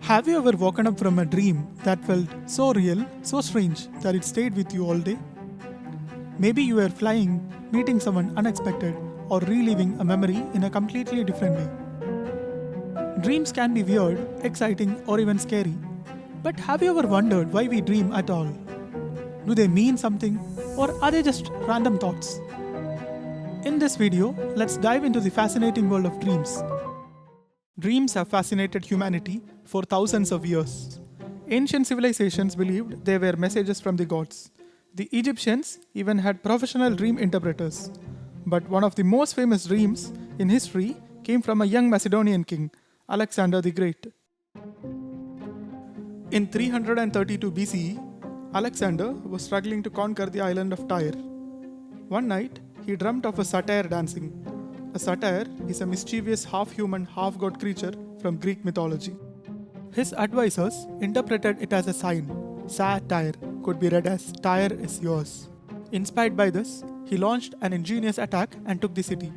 Have you ever woken up from a dream that felt so real, so strange that it stayed with you all day? Maybe you were flying, meeting someone unexpected, or reliving a memory in a completely different way. Dreams can be weird, exciting, or even scary. But have you ever wondered why we dream at all? Do they mean something, or are they just random thoughts? In this video, let's dive into the fascinating world of dreams. Dreams have fascinated humanity for thousands of years. Ancient civilizations believed they were messages from the gods. The Egyptians even had professional dream interpreters. But one of the most famous dreams in history came from a young Macedonian king, Alexander the Great. In 332 BCE, Alexander was struggling to conquer the island of Tyre. One night, he dreamt of a satyr dancing. A satyr is a mischievous half-human, half-god creature from Greek mythology. His advisors interpreted it as a sign. Satire could be read as Tyre is yours. Inspired by this, he launched an ingenious attack and took the city.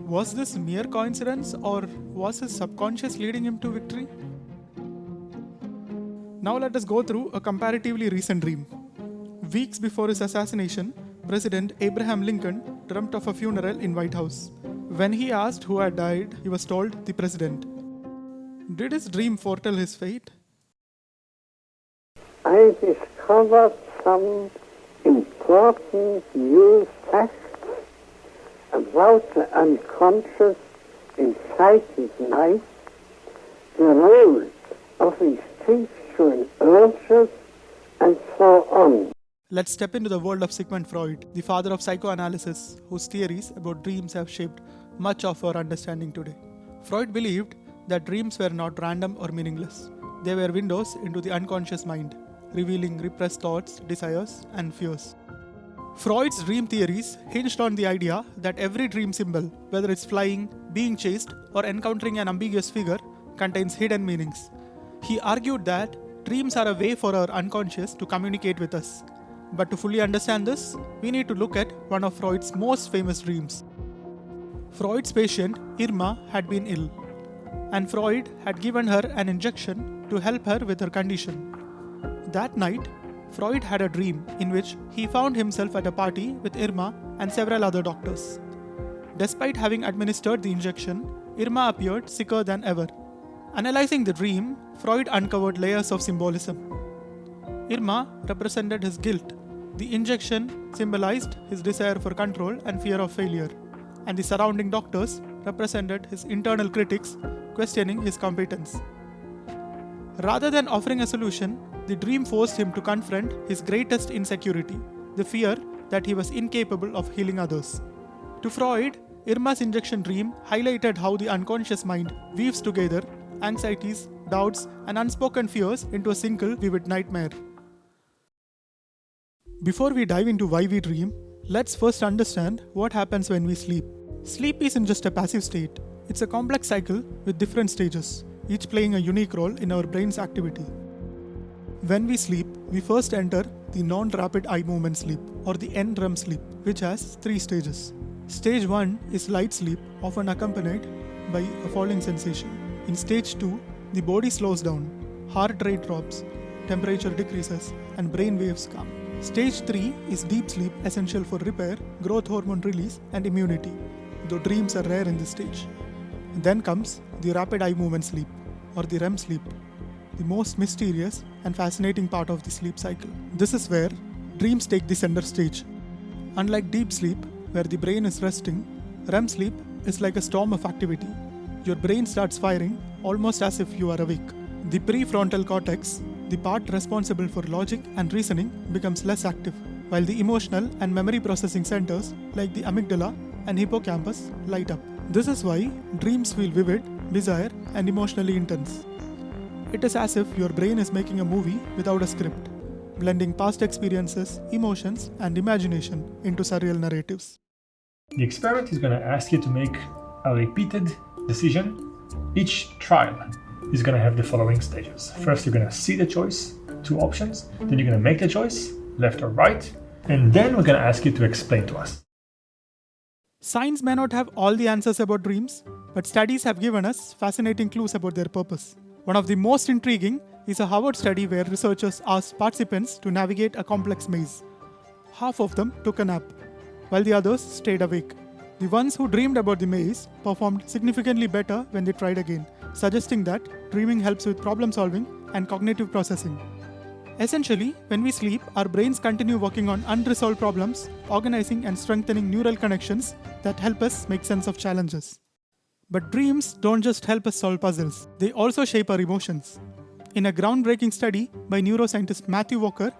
Was this mere coincidence, or was his subconscious leading him to victory? Now let us go through a comparatively recent dream. Weeks before his assassination, President Abraham Lincoln dreamt of a funeral in White House. When he asked who had died, he was told the president. Did his dream foretell his fate? I discovered some important new facts about the unconscious in psychic life, the role of instinctual urges, and so on. Let's step into the world of Sigmund Freud, the father of psychoanalysis, whose theories about dreams have shaped much of our understanding today. Freud believed that dreams were not random or meaningless. They were windows into the unconscious mind, revealing repressed thoughts, desires, and fears. Freud's dream theories hinged on the idea that every dream symbol, whether it's flying, being chased, or encountering an ambiguous figure, contains hidden meanings. He argued that dreams are a way for our unconscious to communicate with us. But to fully understand this, we need to look at one of Freud's most famous dreams. Freud's patient, Irma, had been ill, and Freud had given her an injection to help her with her condition. That night, Freud had a dream in which he found himself at a party with Irma and several other doctors. Despite having administered the injection, Irma appeared sicker than ever. Analyzing the dream, Freud uncovered layers of symbolism. Irma represented his guilt. The injection symbolized his desire for control and fear of failure, and the surrounding doctors represented his internal critics questioning his competence. Rather than offering a solution, the dream forced him to confront his greatest insecurity, the fear that he was incapable of healing others. To Freud, Irma's injection dream highlighted how the unconscious mind weaves together anxieties, doubts, and unspoken fears into a single vivid nightmare. Before we dive into why we dream, let's first understand what happens when we sleep. Sleep isn't just a passive state, it's a complex cycle with different stages, each playing a unique role in our brain's activity. When we sleep, we first enter the non-rapid eye movement sleep, or the NREM sleep, which has 3 stages. Stage 1 is light sleep, often accompanied by a falling sensation. In stage 2, the body slows down, heart rate drops, temperature decreases, and brain waves calm. Stage 3 is deep sleep, essential for repair, growth hormone release, and immunity, though dreams are rare in this stage. Then comes the rapid eye movement sleep, or the REM sleep, the most mysterious and fascinating part of the sleep cycle. This is where dreams take the center stage. Unlike deep sleep, where the brain is resting, REM sleep is like a storm of activity. Your brain starts firing almost as if you are awake. The prefrontal cortex, the part responsible for logic and reasoning, becomes less active, while the emotional and memory processing centers like the amygdala and hippocampus light up. This is why dreams feel vivid, bizarre, and emotionally intense. It is as if your brain is making a movie without a script, blending past experiences, emotions, and imagination into surreal narratives. The experiment is going to ask you to make a repeated decision. Each trial is going to have the following stages. First, you're going to see the choice, 2 options. Then you're going to make the choice, left or right. And then we're going to ask you to explain to us. Science may not have all the answers about dreams, but studies have given us fascinating clues about their purpose. One of the most intriguing is a Harvard study where researchers asked participants to navigate a complex maze. Half of them took a nap, while the others stayed awake. The ones who dreamed about the maze performed significantly better when they tried again, suggesting that dreaming helps with problem solving and cognitive processing. Essentially, when we sleep, our brains continue working on unresolved problems, organizing and strengthening neural connections that help us make sense of challenges. But dreams don't just help us solve puzzles, they also shape our emotions. In a groundbreaking study by neuroscientist Matthew Walker,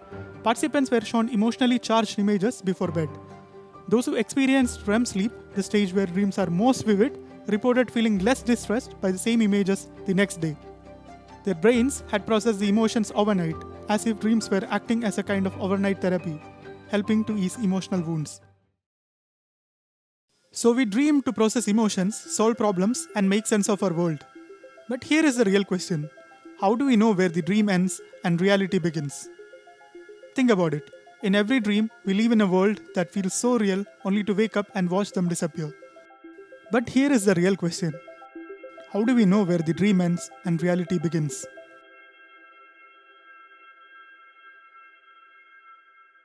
participants were shown emotionally charged images before bed. Those who experienced REM sleep, the stage where dreams are most vivid, reported feeling less distressed by the same images the next day. Their brains had processed the emotions overnight, as if dreams were acting as a kind of overnight therapy, helping to ease emotional wounds. So we dream to process emotions, solve problems, and make sense of our world. But here is the real question. How do we know where the dream ends and reality begins? Think about it. In every dream, we live in a world that feels so real only to wake up and watch them disappear. But here is the real question. How do we know where the dream ends and reality begins?